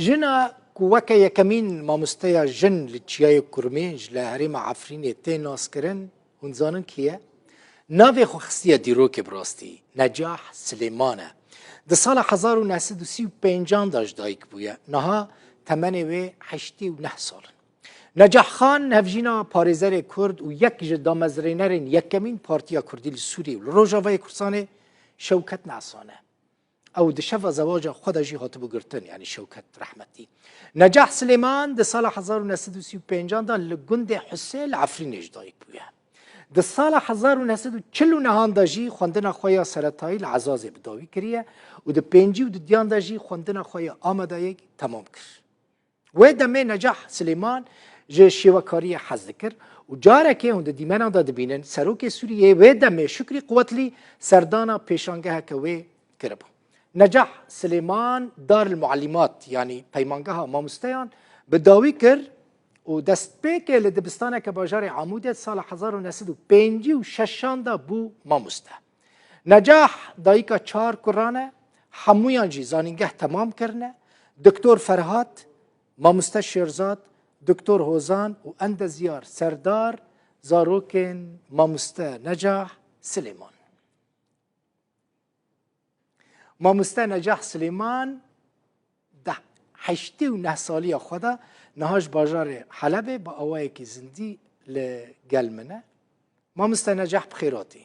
جنا کوکه یکمین مامۆستەیە ژن لە چیای کورمێنج لە هەرێما عەفرینێ تێ ناسکردن hûn zanin kî ye? Navê xwe xistiye dîrokê bi rastî Necah Silêman e. Di sala 1935 da ji dayîk bûye. Niha temenê wê 89 sal in. Necah Xan hevjîna parêzerê Kurd û yek ji damezrênerên yekemîn Partiya Kurdî li Sûriyê û li Rojavayê Kurdistanê Şewket Nesan e. Ew di şeva zewaca xwe de jî hatibû girtin yani Şewket rehmetî. Necah Silêman di sala 1935 da li gundê Husê li Efrînê ji dayîk bûye. Di sala 1949 da jî xwendina xwe ya seretayî li Ezazê bi dawî kiriye û di pêncî û di diyan de jî xwendina xwe ya Amedayê temam kir. Wê demê Necah Silêman ji şêwekariyê hez dikir û carekê hûn di dîmena da dibînin serokê Sûriyê wê demê Şükrî Quwetlî serdana pêşangeheke wê kiribû. Necah Silêman Daril Muallimat yani peymangeha mamosteyan bi dawî kir û destpêkê li dibistaneke bajarê Amûdê sala 1956 da bû mamoste. Necah dayîka çar kuran e, hemûyan jî zanîngeh temam kirine, Diktor Ferhat, mamoste Şêrzad, Diktor Hozan û endezyar serdar zarokên mamoste Necah Silêman. Mamoste Necah Silêman di 89 saliya xwe de niha ji bajarê Helebê bi awayekî zindî li gel min e. Mamoste Necah bi xêr hatî.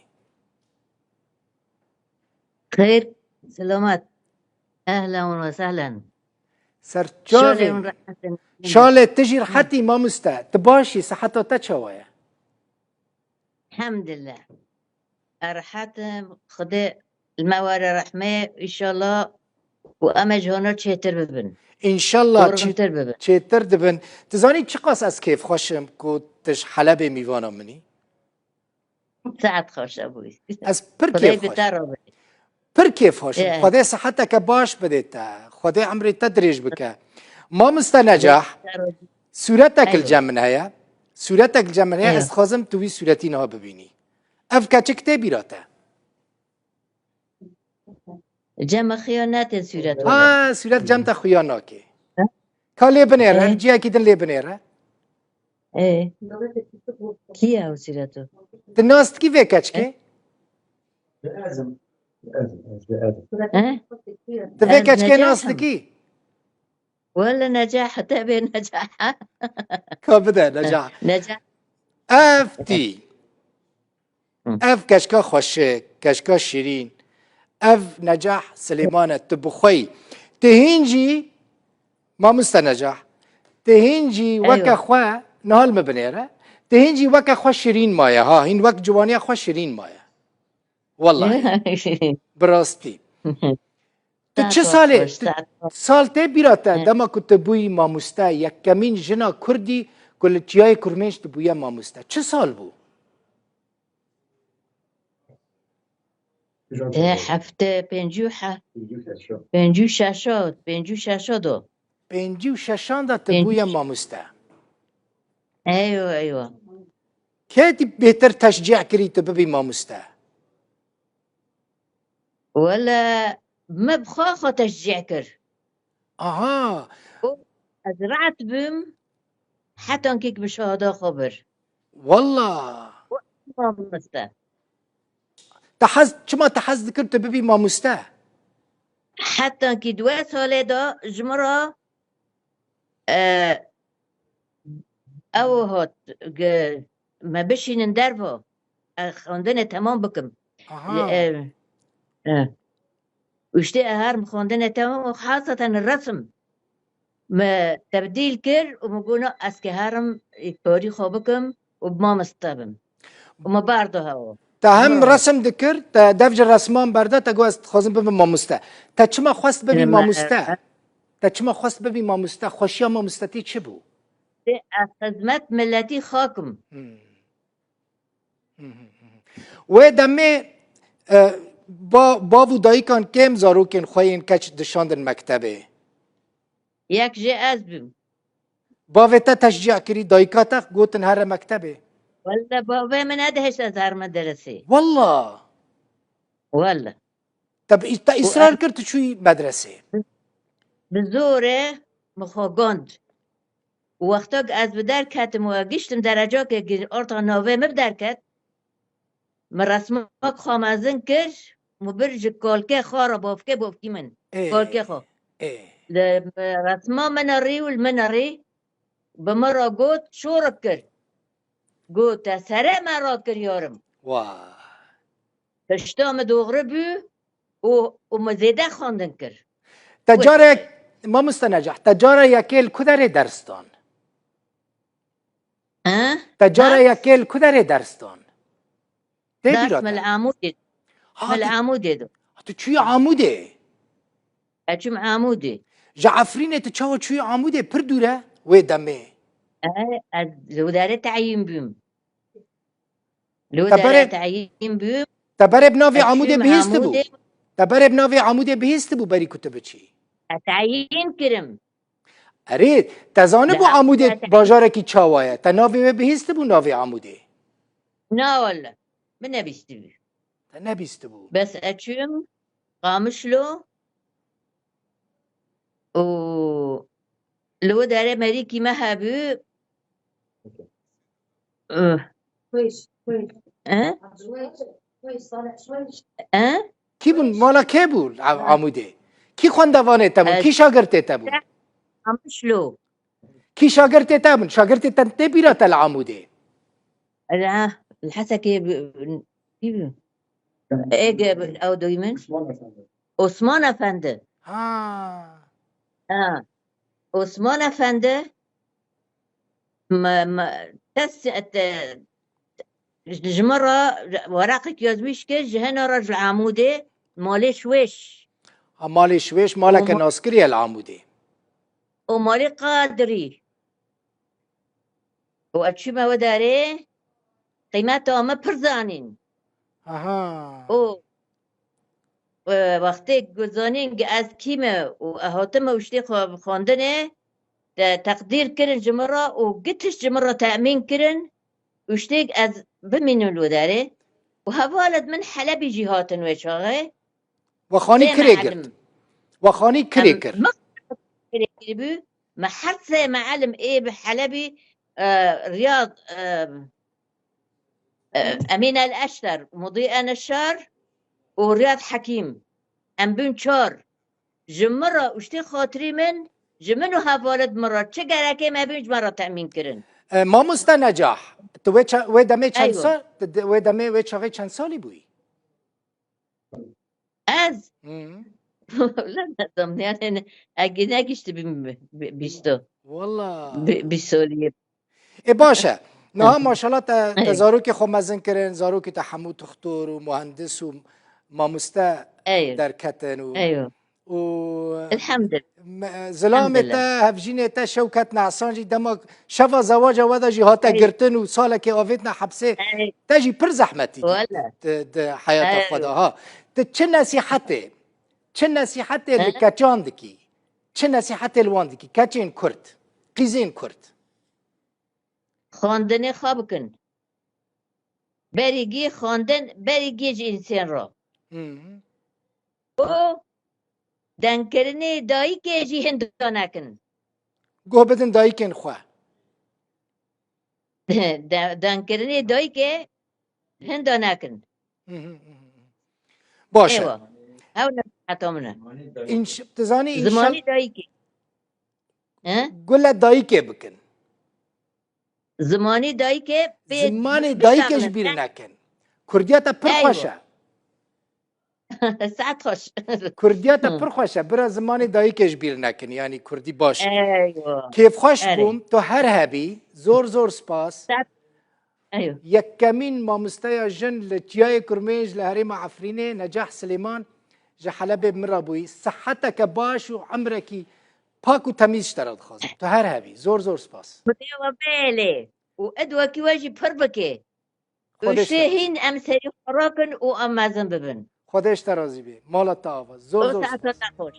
خير سلامات اهلا وسهلا Serçavên şalê te jî rehetî mamoste tu başî seheta te çawa ye? الحمد لله ارحتم خدا الموارى رحمه ان شاء الله وامج هنا تشتر ببن İnşallah قربتر ببن çêtir dibin. Tu zanî çi qas ez kêf xweşim ku tu ji Helebê mîvana minî? ساعة خوش ابوي Ez pir خداي kêf xweş. بتعرف Pir kêf xweşim. Yeah. Xwedê seheteke baş bide te. Xwedê emrê te dirêj bike. Mamoste Necah sûretek li cem min heye. Sûretek li cem min heye ez dixwazim tu wî sûretî niha bibînî. Ev keçik tê bîra te? جمع خيانات سورة Ha sûret cem te xuya nake. Ka lê binêre, ciyekî din lê binêre. ايه كيا وسيرته Di nas dikî vê keçikê? ها Di vê keçikê نجاحم. nas dikî? ولا نجاح تبع نجاح Ka bide Necah. نجاح Ev tî. Ev keşka xweşik, keşka şîrîn. Ev Necah Silêman e tu bixweyî. Tu hîn jî mamoste Necah. Tu hîn jî weke xwe nihal me binêre. Tu hîn jî weke xwe şîrîn maye ha. Hîn wek ciwaniya xwe şîrîn maye. Wallahi bi rastî. Tu çi salê sal tê bîra te dema ku tu bûyî mamoste yekemîn jina Kurdî ku li çiyayê Kurmênj tu bûye mamoste. Çi sal bû? حفته پنجو شاشاد Pêncî û şeşan da tu bûye mamoste. ايوه ايوه Kê tî bêhtir teşcîh kirî tu bibî mamoste? ولا ما بخاخة تشجيع كر Aha. أزرعت بم حتى كيك بشهادة خبر Wallah. ما مسته Çima te hez dikir tu bibî mamoste? حتى كي دوا سالة دا جمرة أو هات ما بشين ندربه خواندنه تمام بكم Aha. وشتي هار خواندنه تمام وخاصة الرسم ما تبديل كر ومقولنا أسكي هارم يكوري خوبكم وبما مستبم وما باردو هوا Te hem resim dikir, te dev ji resman berde te got ez dixwazim bibim mamoste. Te çima xwest bibî mamoste? Te çima xwest bibî mamoste? Xweşiya mamostetî çi bû? خدمت ملتي خاكم Wê demê bav û dayîkan kêm zarokên xwe yên keç dişandin mektebê? ياك جي أزبم Bavê te teşcîh kirî, dayîka te gotin here mektebê? ولا بابا من أدهش أزهر مدرسي Wallah. ولا Te îsrar kir tu çûyî medresê. بزورة مخواگاند و وقتا که از بدر کتم و گشتم درجا که ارتا ناوه مبدر کت مرسمه خامزن کر مبرج کالکه خارا بافکی من کالکه خوا رسمه من ری من ری بمرا گوت شورک کرد گوت سره مرا کر یارم واه تشتام دوغره بو و مزیده خواندن کر تجارة ما مستنجح تجارة يكيل كدر درستان تجارة يكيل كدر درستان درس من العمود دو تو چوی عموده اچم عمودي جعفرینه تو چوی عموده پر دوره و دمه از لوداره تعیین بیم لوداره تعیین بیم تبره بناوی عموده بهیست بو تبره بناوی عموده بهیست بو بری کتب چی تعیین کرم ارید تزانه بو عموده باجاره کی چاوایه تا ناوی بهیست بو ناوی عموده نه والله من نبیستی تا نبیست بو بس اچم قامشلو و لوداره مريكي مهبو كويس کی بون مالا کی بود عموده کی خواندوانه تبون کی شاگرته تبون قامشلو کی شاگرته تبون شاگرته تنته بیرات العموده لا الحسكي ايه او دويمن عثمان افندي عثمان افندي ما تس جمرة ورقك يزويش كي جهنا رجل عمودي مالي شويش مالي شويش مالك ناسكري العمودي ومالي قادري وأتشي ما وداري قيمته ما برزانين وقتی گزانین از کیمه و احاتم وشتی خواندنه تقدیر کرن جمرة و قتش جمرة تأمین کرن وشتی از بمینولو داره و هوالد من حلبی جهاتن وشاغه وخاني كريكر وخاني كريكر ما حرسه معلم ايه بحلبي رياض أمين الأشتر مضيء نشار ورياض حكيم ام بون چار جمرة وشتي خاطري من جمنو هفالد مرة چه گرکه ما بونج مرة تأمين کرن ما مستنجاح تو وی دمه چند سال وی دمه وی چاقه چند سالی بوی از لا ندم يعني اگه نگشت بیستو والله بیستولیه باشه نه ماشاءالله تزاروک خو مزن کرن زاروک تحمود دکتر و مهندس و مامسته در کتن و الحمد لله زلامته هفجینته شوکت نعسانجی دما شفا زواج ودا جهات گرتن و ساله که آویتنا حبسه تجی پر زحمتی ده حیات خدا ها چه نصیحته لکچاندکی چه نصیحته لواندکی کچین کرد قیزین کرد خواندن خواب کن بریگی خواندن بریگی انسان را او دنکرنی دایی که جی هندو نکن گوه بدن دایی کن خواه دنکرنی دایی که هندو نکن باشه ایوه هاو نصیحت منه تزانی زمانی دایی که گل دایی که بکن زمانی دایی که زمانی دایی کهش بیر نکن کردیاتا پر خوشه ساعت خوش کردیاتا پر خوشه برا زمانی دایی کهش بیر نکن یعنی کردی باشه ایوه کیف خوش بوم تو هر هبی زور سپاس ايوه یک کمین مامسته جن لتیای کرمیج لهریم عفرینه نجاح سلیمان جحلب مرابوی صحتك باش و عمرکی پاک و تمیز اشتراد خواست تو هر هبی زور سپاس بديوا بالي وادوا كي واجي بربكي وشهين امثالي خراكن وامازن ببن خودش ترازی بی مالا تا آواز زور سپاس